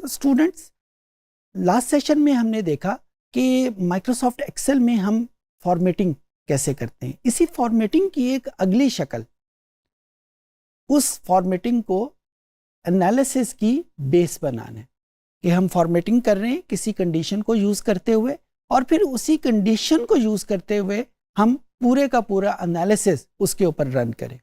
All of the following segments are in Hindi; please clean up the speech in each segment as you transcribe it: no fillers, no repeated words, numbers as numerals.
स्टूडेंट्स, लास्ट सेशन में हमने देखा कि माइक्रोसॉफ्ट एक्सेल में हम फॉर्मेटिंग कैसे करते हैं। इसी फॉर्मेटिंग की एक अगली शक्ल, उस फॉर्मेटिंग को एनालिसिस की बेस बनाना है कि हम फॉर्मेटिंग कर रहे हैं किसी कंडीशन को यूज़ करते हुए, और फिर उसी कंडीशन को यूज़ करते हुए हम पूरे का पूरा एनालिसिस उसके ऊपर रन करें।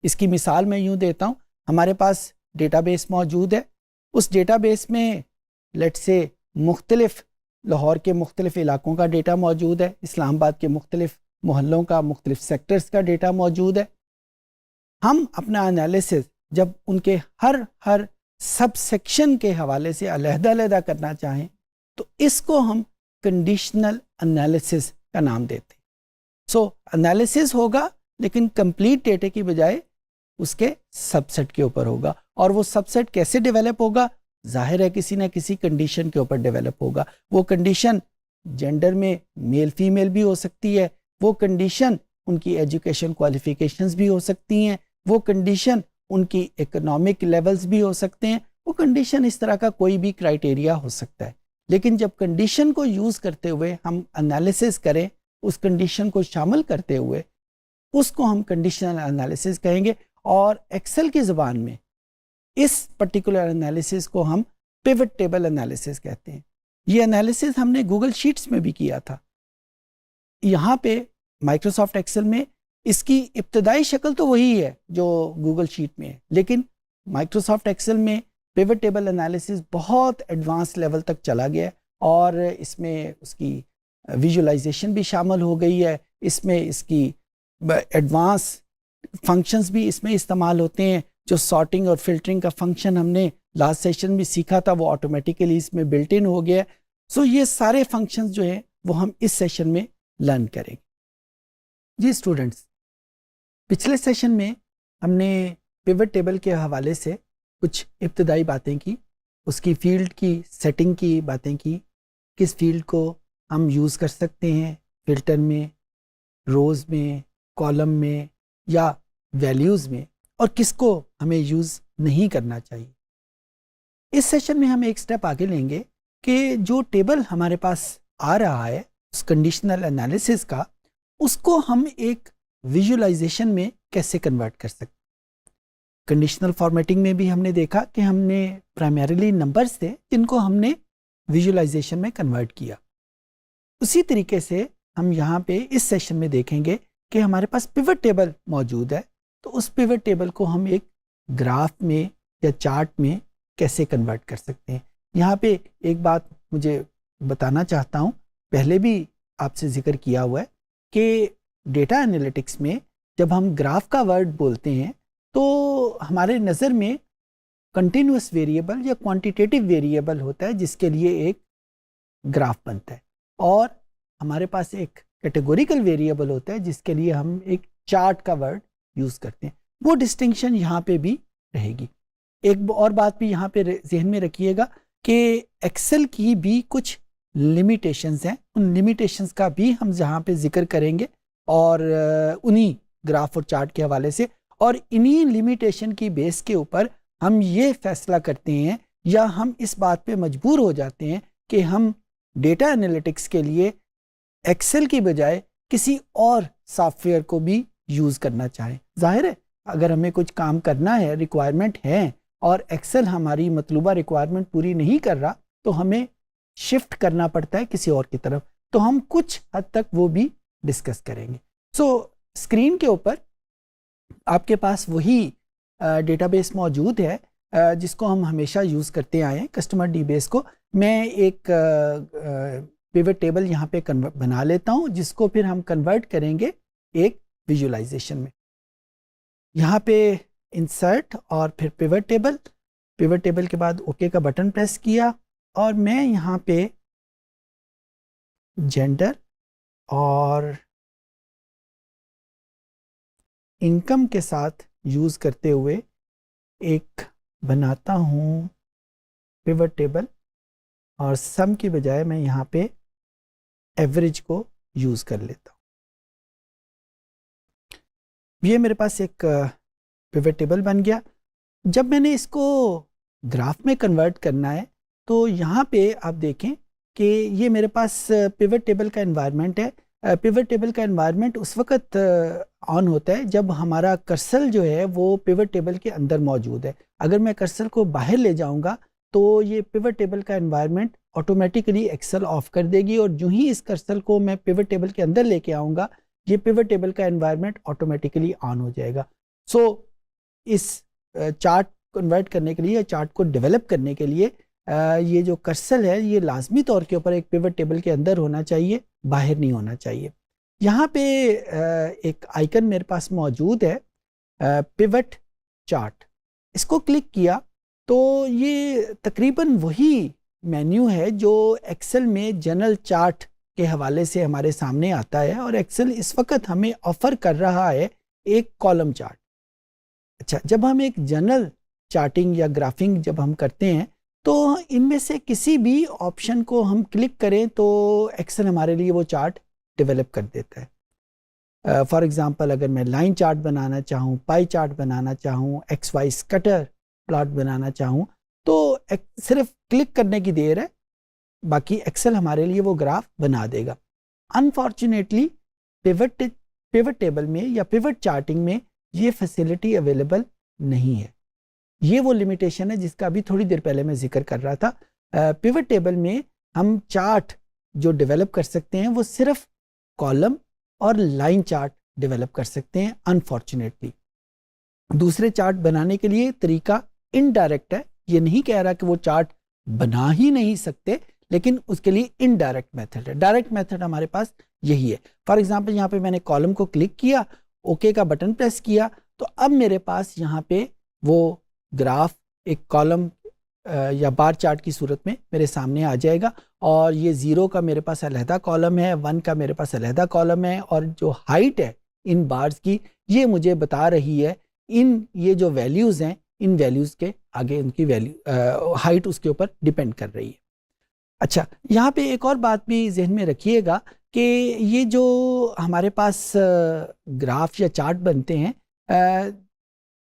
इसकी मिसाल मैं यूँ देता हूँ, हमारे पास डेटाबेस मौजूद है। उस डेटाबेस में लेट्स से मुख्तलिफ लाहौर के मुख्तलिफ इलाकों का डेटा मौजूद है, इस्लामाबाद के मुख्तलिफ मोहल्लों का, मुख्तलिफ सेक्टर्स का डेटा मौजूद है। हम अपना एनालिसिस जब उनके हर सब सेक्शन के हवाले से अलहदा करना चाहें तो इसको हम कंडीशनल एनालिसिस का नाम देते हैं। सो एनालिसिस होगा लेकिन कंप्लीट डेटे की बजाय उसके सबसेट के ऊपर होगा, और वो सबसेट कैसे डेवलप होगा? जाहिर है किसी ना किसी कंडीशन के ऊपर डेवलप होगा। वो कंडीशन जेंडर में मेल फीमेल भी हो सकती है, वो कंडीशन उनकी एजुकेशन क्वालिफिकेशंस भी हो सकती हैं, वो कंडीशन उनकी इकोनॉमिक लेवल्स भी हो सकते हैं, वो कंडीशन इस तरह का कोई भी क्राइटेरिया हो सकता है। लेकिन जब कंडीशन को यूज़ करते हुए हम एनालिसिस करें, उस कंडीशन को शामिल करते हुए, उसको हम कंडीशनल एनालिसिस कहेंगे। और एक्सेल की ज़बान में इस पर्टिकुलर एनालिसिस को हम पिवट टेबल एनालिसिस कहते हैं। ये एनालिसिस हमने गूगल शीट्स में भी किया था। यहाँ पे माइक्रोसॉफ्ट एक्सेल में इसकी इब्तदाई शक्ल तो वही है जो गूगल शीट में है, लेकिन माइक्रोसॉफ्ट एक्सेल में पिवट टेबल एनालिसिस बहुत एडवांस लेवल तक चला गया है, और इसमें उसकी विजुअलाइजेशन भी शामिल हो गई है। इसमें इसकी एडवांस फंक्शंस भी इसमें इस्तेमाल होते हैं। जो सॉर्टिंग और फिल्टरिंग का फंक्शन हमने लास्ट सेशन में सीखा था वो ऑटोमेटिकली इसमें बिल्ट इन हो गया है। सो ये सारे फंक्शंस जो हैं वो हम इस सेशन में लर्न करेंगे। जी स्टूडेंट्स, पिछले सेशन में हमने पिवट टेबल के हवाले से कुछ इब्तदाई बातें की, उसकी फील्ड की सेटिंग की बातें की, किस फील्ड को हम यूज़ कर सकते हैं फिल्टर में, रोज़ में, कॉलम में या वैल्यूज़ में, और किसको हमें यूज़ नहीं करना चाहिए। इस सेशन में हम एक स्टेप आगे लेंगे कि जो टेबल हमारे पास आ रहा है उस कंडीशनल एनालिसिस का, उसको हम एक विजुअलाइजेशन में कैसे कन्वर्ट कर सकते हैं। कंडीशनल फॉर्मेटिंग में भी हमने देखा कि हमने प्राइमरीली नंबर्स थे जिनको हमने विजुअलाइजेशन में कन्वर्ट किया। उसी तरीके से हम यहाँ पे इस सेशन में देखेंगे कि हमारे पास पिवट टेबल मौजूद है, तो उस पिवट टेबल को हम एक ग्राफ में या चार्ट में कैसे कन्वर्ट कर सकते हैं। यहाँ पे एक बात मुझे बताना चाहता हूँ, पहले भी आपसे जिक्र किया हुआ है कि डेटा एनालिटिक्स में जब हम ग्राफ का वर्ड बोलते हैं तो हमारे नज़र में कंटिन्यूस वेरिएबल या क्वांटिटेटिव वेरिएबल होता है जिसके लिए एक ग्राफ बनता है, और हमारे पास एक कैटेगोरिकल वेरिएबल होता है जिसके लिए हम एक चार्ट का वर्ड यूज़ करते हैं। वो डिस्टिंक्शन यहाँ पे भी रहेगी। एक और बात भी यहाँ पे जहन में रखिएगा कि एक्सेल की भी कुछ लिमिटेशंस हैं, उन लिमिटेशंस का भी हम जहाँ पे जिक्र करेंगे, और उन्हीं ग्राफ और चार्ट के हवाले से, और इन्हीं लिमिटेशन की बेस के ऊपर हम ये फैसला करते हैं या हम इस बात पे मजबूर हो जाते हैं कि हम डेटा एनालिटिक्स के लिए एक्सेल की बजाय किसी और सॉफ्टवेयर को भी यूज़ करना चाहें। जाहिर है अगर हमें कुछ काम करना है, रिक्वायरमेंट है, और एक्सेल हमारी मतलूबा रिक्वायरमेंट पूरी नहीं कर रहा, तो हमें शिफ्ट करना पड़ता है किसी और की तरफ। तो हम कुछ हद तक वो भी डिस्कस करेंगे। सो स्क्रीन के ऊपर आपके पास वही डेटाबेस मौजूद है जिसको हम हमेशा यूज़ करते आए हैं, कस्टमर डीबेस को। मैं एक पिवट टेबल यहाँ पे बना लेता हूँ जिसको फिर हम कन्वर्ट करेंगे एक विजुअलाइजेशन में। यहाँ पे इंसर्ट और फिर पिवट टेबल के बाद ओके का बटन प्रेस किया, और मैं यहाँ पे जेंडर और इनकम के साथ यूज़ करते हुए एक बनाता हूँ पिवट टेबल, और सम की बजाय मैं यहाँ पे एवरेज को यूज़ कर लेता हूँ। ये मेरे पास एक पिवट टेबल बन गया। जब मैंने इसको ग्राफ में कन्वर्ट करना है तो यहाँ पे आप देखें कि ये मेरे पास पिवट टेबल का एनवायरनमेंट है। पिवट टेबल का एनवायरनमेंट उस वक्त ऑन होता है जब हमारा कर्सर जो है वो पिवट टेबल के अंदर मौजूद है। अगर मैं कर्सर को बाहर ले जाऊंगा तो ये पिवट टेबल का एनवायरनमेंट ऑटोमेटिकली एक्सेल ऑफ कर देगी, और जो ही इस कर्सर को मैं पिवट टेबल के अंदर लेके आऊँगा ये पिवट टेबल का एनवायरनमेंट ऑटोमेटिकली ऑन हो जाएगा। सो इस चार्ट कन्वर्ट करने के लिए, चार्ट को डेवलप करने के लिए ये जो कर्सर है ये लाजमी तौर के ऊपर एक पिवट टेबल के अंदर होना चाहिए, बाहर नहीं होना चाहिए। यहाँ पे एक आइकन मेरे पास मौजूद है पिवट चार्ट, इसको क्लिक किया तो ये तकरीबन वही मेन्यू है जो एक्सेल में जनरल चार्ट के हवाले से हमारे सामने आता है, और एक्सेल इस वक्त हमें ऑफर कर रहा है एक कॉलम चार्ट। अच्छा, जब हम एक जनरल चार्टिंग या ग्राफिंग जब हम करते हैं तो इनमें से किसी भी ऑप्शन को हम क्लिक करें तो एक्सेल हमारे लिए वो चार्ट डेवलप कर देता है। फॉर एग्जांपल अगर मैं लाइन चार्ट बनाना चाहूँ, पाई चार्ट बनाना चाहूँ, एक्स वाई स्कैटर प्लॉट बनाना चाहूँ तो सिर्फ क्लिक करने की देर है, बाकी एक्सेल हमारे लिए वो ग्राफ बना देगा। अनफॉर्चुनेटली पिवट टेबल में या पिवट चार्टिंग में ये फैसिलिटी अवेलेबल नहीं है। ये वो लिमिटेशन है जिसका अभी थोड़ी देर पहले मैं जिक्र कर रहा था। पिवट टेबल में हम चार्ट जो डेवलप कर सकते हैं वो सिर्फ कॉलम और लाइन चार्ट डेवलप कर सकते हैं अनफॉर्चुनेटली। दूसरे चार्ट बनाने के लिए तरीका इनडायरेक्ट है, ये नहीं कह रहा कि वो चार्ट बना ही नहीं सकते, लेकिन उसके लिए इनडायरेक्ट मेथड है। डायरेक्ट मेथड हमारे पास यही है। फॉर एग्जांपल यहाँ पे मैंने कॉलम को क्लिक किया, ओके का बटन प्रेस किया, तो अब मेरे पास यहाँ पे वो ग्राफ एक कॉलम या बार चार्ट की सूरत में मेरे सामने आ जाएगा, और ये 0 का मेरे पास अलहदा कॉलम है, 1 का मेरे पास अलहदा कॉलम है, और जो हाइट है इन बार्स की ये मुझे बता रही है ये जो वैल्यूज़ हैं इन वैल्यूज़ के आगे उनकी वैल्यू हाइट उसके ऊपर डिपेंड कर रही है। अच्छा, यहाँ पे एक और बात भी जहन में रखिएगा कि ये जो हमारे पास ग्राफ या चार्ट बनते हैं,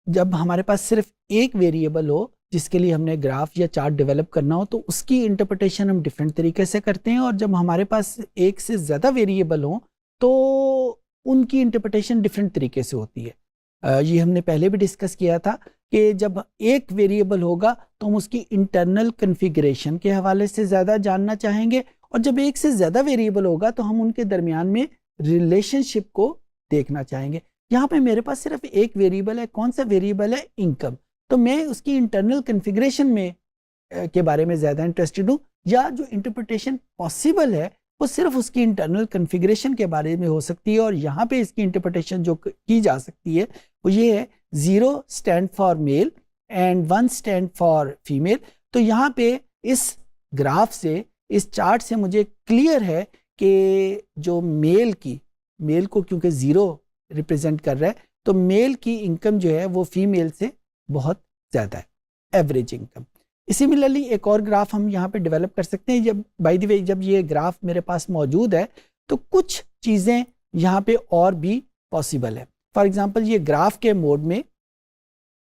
जब हमारे पास सिर्फ एक वेरिएबल हो जिसके लिए हमने ग्राफ या चार्ट डेवलप करना हो तो उसकी इंटरप्रिटेशन हम डिफरेंट तरीके से करते हैं, और जब हमारे पास एक से ज़्यादा वेरिएबल हो तो उनकी इंटरप्रिटेशन डिफरेंट तरीके से होती है। ये हमने पहले भी डिस्कस किया था कि जब एक वेरिएबल होगा तो हम उसकी इंटरनल कन्फिगरेशन के हवाले से ज़्यादा जानना चाहेंगे, और जब एक से ज़्यादा वेरिएबल होगा तो हम उनके दरमियान में रिलेशनशिप को देखना चाहेंगे। यहाँ पे मेरे पास सिर्फ एक वेरिएबल है, कौन सा वेरिएबल है? इनकम। तो मैं उसकी इंटरनल कन्फिगरेशन में के बारे में ज़्यादा इंटरेस्टेड हूँ, या जो इंटरप्रिटेशन पॉसिबल है वो सिर्फ उसकी इंटरनल कन्फिगरेशन के बारे में हो सकती है। और यहाँ पे इसकी इंटरप्रिटेशन जो की जा सकती है वो ये है 0 stand for male and 1 stand for female. तो यहाँ पे इस ग्राफ से, इस चार्ट से मुझे क्लियर है कि जो मेल को क्योंकि 0 रिप्रेजेंट कर रहा है तो मेल की इनकम जो है वो फीमेल से बहुत ज़्यादा है, एवरेज इनकम। सिमिलरली एक और ग्राफ हम यहाँ पे डेवलप कर सकते हैं। जब बाय द वे जब ये ग्राफ मेरे पास मौजूद है तो कुछ चीज़ें यहाँ पे और भी पॉसिबल है। फॉर एग्जांपल ये ग्राफ के मोड में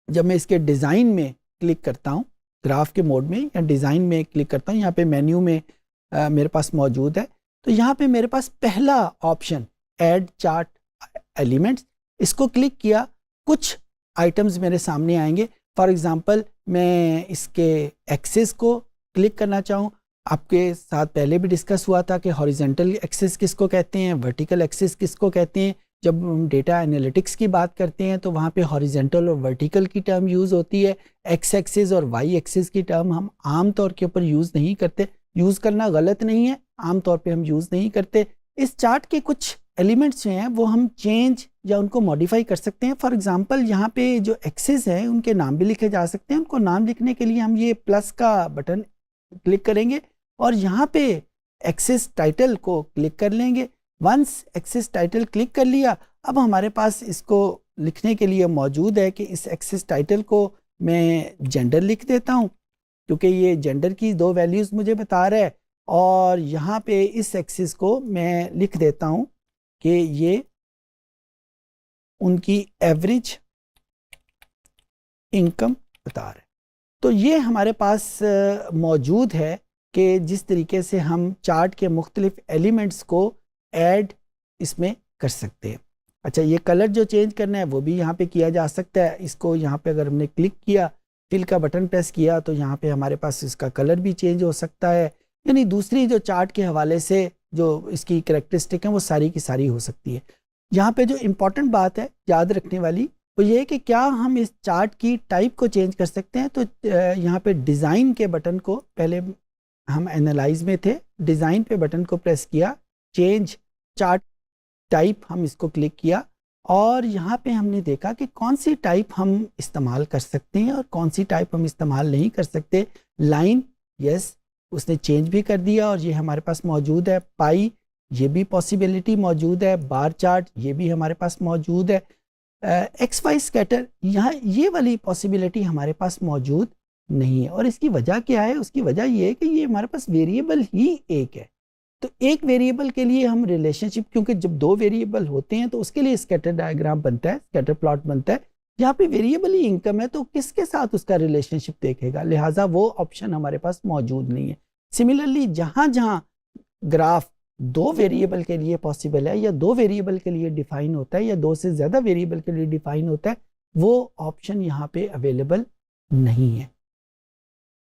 जब मैं इसके डिज़ाइन में क्लिक करता हूँ, ग्राफ के मोड में या डिज़ाइन में क्लिक करता हूँ, यहाँ पे मेन्यू में मेरे पास मौजूद है, तो यहाँ पे मेरे पास पहला ऑप्शन ऐड चार्ट एलिमेंट्स, इसको क्लिक किया, कुछ आइटम्स मेरे सामने आएंगे। फॉर एग्जांपल मैं इसके एक्सिस को क्लिक करना चाहूँ, आपके साथ पहले भी डिस्कस हुआ था कि हॉरिजेंटल एक्सिस किसको कहते हैं, वर्टिकल एक्सिस किसको कहते हैं। जब हम डेटा एनालिटिक्स की बात करते हैं तो वहाँ पे हॉरिजेंटल और वर्टिकल की टर्म यूज़ होती है, एक्स एक्सिस और वाई एक्सिस की टर्म हम आम तौर के ऊपर यूज़ नहीं करते। यूज़ करना गलत नहीं है, आम तौर पे हम यूज़ नहीं करते। इस चार्ट के कुछ एलिमेंट्स जो हैं वो हम चेंज या उनको मॉडिफाई कर सकते हैं। फॉर एग्जांपल यहाँ पे जो एक्सिस हैं उनके नाम भी लिखे जा सकते हैं। उनको नाम लिखने के लिए हम ये प्लस का बटन क्लिक करेंगे और यहाँ पे एक्सिस टाइटल को क्लिक कर लेंगे। वंस एक्सेस टाइटल क्लिक कर लिया, अब हमारे पास इसको लिखने के लिए मौजूद है कि इस एक्सेस टाइटल को मैं जेंडर लिख देता हूँ, क्योंकि ये जेंडर की 2 वैल्यूज़ मुझे बता रहा है, और यहाँ पे इस एक्सिस को मैं लिख देता हूँ कि ये उनकी एवरेज इनकम बता रहा है। तो ये हमारे पास मौजूद है कि जिस तरीके से हम चार्ट के मुख्तलिफ एलिमेंट्स को ऐड इसमें कर सकते हैं। अच्छा, ये कलर जो चेंज करना है वो भी यहाँ पे किया जा सकता है। इसको यहाँ पे अगर हमने क्लिक किया, फिल का बटन प्रेस किया, तो यहाँ पे हमारे पास इसका कलर भी चेंज हो सकता है। यानी दूसरी जो चार्ट के हवाले से जो इसकी करैक्टरिस्टिक है वो सारी की सारी हो सकती है। यहाँ पे जो इम्पोर्टेंट बात है याद रखने वाली वो ये है कि क्या हम इस चार्ट की टाइप को चेंज कर सकते हैं। तो यहाँ पे डिज़ाइन के बटन को, पहले हम एनालाइज में थे, डिज़ाइन पे बटन को प्रेस किया, चेंज चार्ट टाइप हम इसको क्लिक किया, और यहाँ पे हमने देखा कि कौन सी टाइप हम इस्तेमाल कर सकते हैं और कौन सी टाइप हम इस्तेमाल नहीं कर सकते। लाइन, यस, उसने चेंज भी कर दिया और ये हमारे पास मौजूद है। पाई, ये भी पॉसिबिलिटी मौजूद है। बार चार्ट, ये भी हमारे पास मौजूद है। एक्स वाई स्कैटर, यहाँ ये वाली पॉसिबिलिटी हमारे पास मौजूद नहीं है। और इसकी वजह क्या है? उसकी वजह ये है कि ये हमारे पास वेरिएबल ही एक है। तो एक वेरिएबल के लिए हम रिलेशनशिप, क्योंकि जब 2 वेरिएबल होते हैं तो उसके लिए स्कैटर डायग्राम बनता है, स्कैटर प्लॉट बनता है। यहाँ पे वेरिएबल ही इनकम है तो किसके साथ उसका रिलेशनशिप देखेगा, लिहाजा वो ऑप्शन हमारे पास मौजूद नहीं है। सिमिलरली जहां जहां ग्राफ 2 वेरिएबल के लिए पॉसिबल है, या 2 वेरिएबल के लिए डिफाइन होता है, या 2 से ज्यादा वेरिएबल के लिए डिफाइन होता है, वो ऑप्शन यहाँ पे अवेलेबल नहीं है।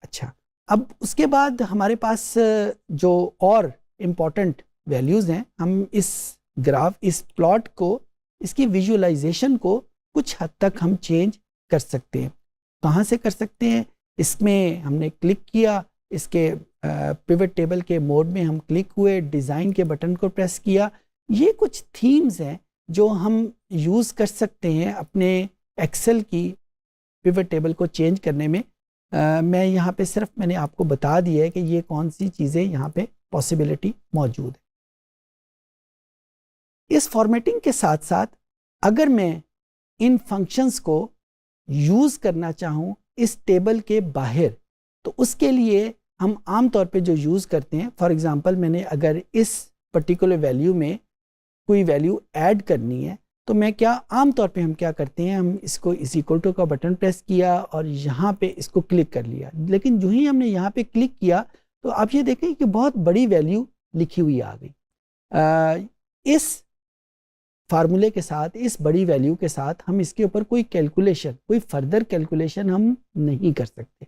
अच्छा, अब उसके बाद हमारे पास जो और इम्पॉर्टेंट वैल्यूज हैं, हम इस ग्राफ, इस प्लॉट को, इसकी विजुअलाइजेशन को कुछ हद तक हम चेंज कर सकते हैं। कहाँ से कर सकते हैं? इसमें हमने क्लिक किया, इसके पिवट टेबल के मोड में हम क्लिक हुए, डिज़ाइन के बटन को प्रेस किया। ये कुछ थीम्स हैं जो हम यूज़ कर सकते हैं अपने एक्सेल की पिवट टेबल को चेंज करने में। मैं यहाँ पे सिर्फ मैंने आपको बता दिया है कि ये कौन सी चीज़ें यहाँ पे पॉसिबिलिटी मौजूद है। इस फॉर्मेटिंग के साथ साथ अगर मैं इन फंक्शंस को यूज़ करना चाहूँ इस टेबल के बाहर, तो उसके लिए हम आम तौर पे जो यूज़ करते हैं, फॉर एग्जांपल मैंने अगर इस पर्टिकुलर वैल्यू में कोई वैल्यू ऐड करनी है, तो मैं क्या, आम तौर पे हम क्या करते हैं, हम इसको इस इक्वल टू का बटन प्रेस किया और यहाँ पे इसको क्लिक कर लिया। लेकिन जो ही हमने यहाँ पे क्लिक किया तो आप ये देखें कि बहुत बड़ी वैल्यू लिखी हुई आ गई। इस फार्मूले के साथ, इस बड़ी वैल्यू के साथ हम इसके ऊपर कोई कैलकुलेशन, कोई फर्दर कैलकुलेशन हम नहीं कर सकते।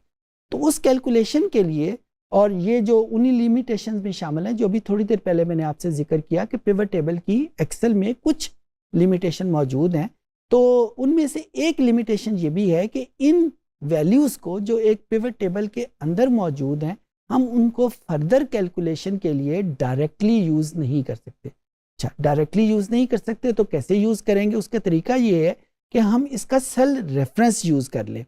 तो उस कैलकुलेशन के लिए, और ये जो उन्हीं लिमिटेशंस में शामिल है जो भी थोड़ी देर पहले मैंने आपसे जिक्र किया कि पिवट टेबल की एक्सेल में कुछ लिमिटेशन मौजूद हैं, तो उनमें से एक लिमिटेशन ये भी है कि इन वैल्यूज़ को जो एक पिवट टेबल के अंदर मौजूद हैं, हम उनको फर्दर कैलकुलेशन के लिए डायरेक्टली यूज़ नहीं कर सकते। अच्छा, डायरेक्टली यूज़ नहीं कर सकते तो कैसे यूज़ करेंगे? उसका तरीका ये है कि हम इसका सेल रेफरेंस यूज़ कर लें,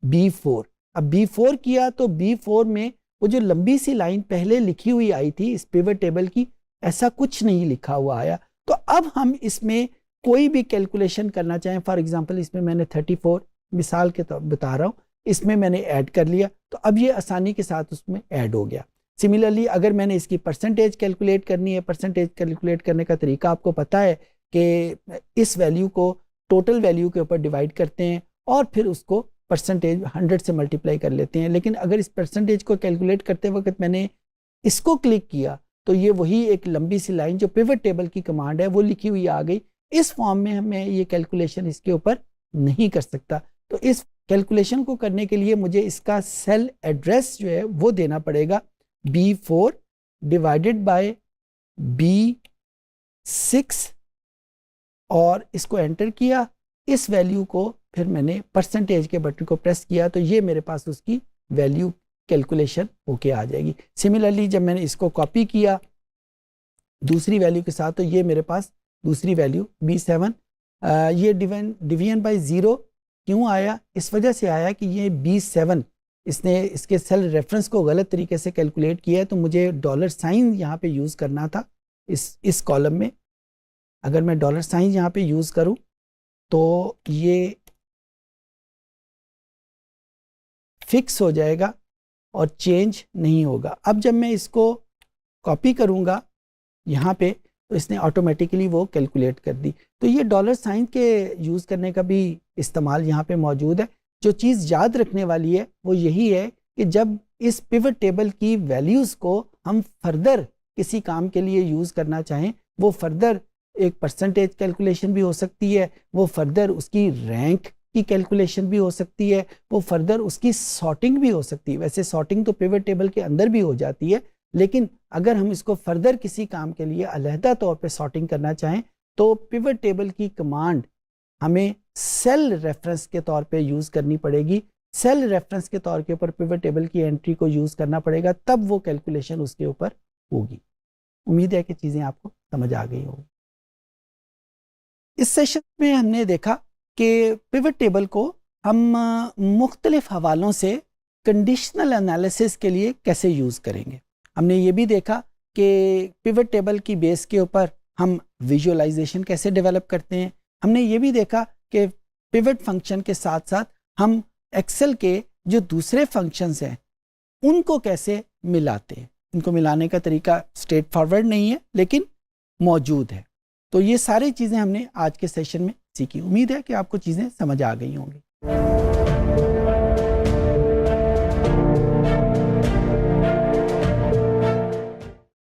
B4। अब B4 किया तो B4 में वो जो लंबी सी लाइन पहले लिखी हुई आई थी इस पिवट टेबल की, ऐसा कुछ नहीं लिखा हुआ आया। तो अब हम इसमें कोई भी कैलकुलेशन करना चाहें, फॉर एग्जांपल इसमें मैंने 34 मिसाल के तौर बता रहा हूँ, इसमें मैंने ऐड कर लिया तो अब ये आसानी के साथ उसमें ऐड हो गया। सिमिलरली अगर मैंने इसकी परसेंटेज कैलकुलेट करनी है, परसेंटेज कैलकुलेट करने का तरीका आपको पता है कि इस वैल्यू को टोटल वैल्यू के ऊपर डिवाइड करते हैं और फिर उसको परसेंटेज 100 से मल्टीप्लाई कर लेते हैं। लेकिन अगर इस परसेंटेज को कैलकुलेट करते वक्त मैंने इसको क्लिक किया तो ये वही एक लंबी सी लाइन जो पिवट टेबल की कमांड है वो लिखी हुई आ गई। इस फॉर्म में मैं ये कैलकुलेशन इसके ऊपर नहीं कर सकता। तो इस कैलकुलेशन को करने के लिए मुझे इसका सेल एड्रेस जो है वो देना पड़ेगा, B4 डिवाइडेड बाय B6, और इसको एंटर किया। इस वैल्यू को फिर मैंने परसेंटेज के बटन को प्रेस किया तो ये मेरे पास उसकी वैल्यू कैलकुलेशन होके आ जाएगी। सिमिलरली जब मैंने इसको कॉपी किया दूसरी वैल्यू के साथ तो ये मेरे पास दूसरी वैल्यू B7, ये डिवीजन बाय 0 क्यों आया? इस वजह से आया कि ये B7 इसने इसके सेल रेफरेंस को गलत तरीके से कैलकुलेट किया है, तो मुझे डॉलर साइन यहाँ पे यूज़ करना था। इस कॉलम में अगर मैं डॉलर साइन यहाँ पे यूज़ करूँ तो ये फिक्स हो जाएगा और चेंज नहीं होगा। अब जब मैं इसको कॉपी करूँगा यहाँ पे तो इसने ऑटोमेटिकली वो कैलकुलेट कर दी। तो ये डॉलर साइन के यूज़ करने का भी इस्तेमाल यहाँ पे मौजूद है। जो चीज़ याद रखने वाली है वो यही है कि जब इस पिवट टेबल की वैल्यूज़ को हम फर्दर किसी काम के लिए यूज़ करना चाहें, वो फर्दर एक परसेंटेज कैलकुलेशन भी हो सकती है, वो फर्दर उसकी रैंक की कैलकुलेशन भी हो सकती है, वो फर्दर उसकी सॉर्टिंग भी हो सकती है। वैसे सॉर्टिंग तो पिवट टेबल के अंदर भी हो जाती है, लेकिन अगर हम इसको फर्दर किसी काम के लिए अलहदा तौर पे सॉर्टिंग करना चाहें तो पिवट टेबल की कमांड हमें सेल रेफरेंस के तौर पे यूज़ करनी पड़ेगी। सेल रेफरेंस के तौर के ऊपर पिवट टेबल की एंट्री को यूज़ करना पड़ेगा, तब वो कैलकुलेशन उसके ऊपर होगी। उम्मीद है कि चीज़ें आपको समझ आ गई होंगी। इस सेशन में हमने देखा कि पिवट टेबल को हम मुख्तलिफ हवालों से कंडीशनल एनालिसिस के लिए कैसे यूज़ करेंगे। हमने ये भी देखा कि पिवट टेबल की बेस के ऊपर हम विजुअलाइजेशन कैसे डेवलप करते हैं। हमने ये भी देखा कि पिवट फंक्शन के साथ साथ हम एक्सेल के जो दूसरे फंक्शंस हैं उनको कैसे मिलाते हैं। इनको मिलाने का तरीका स्ट्रेट फॉरवर्ड नहीं है लेकिन मौजूद है। तो ये सारी चीज़ें हमने आज के सेशन में सीखी। उम्मीद है कि आपको चीज़ें समझ आ गई होंगी।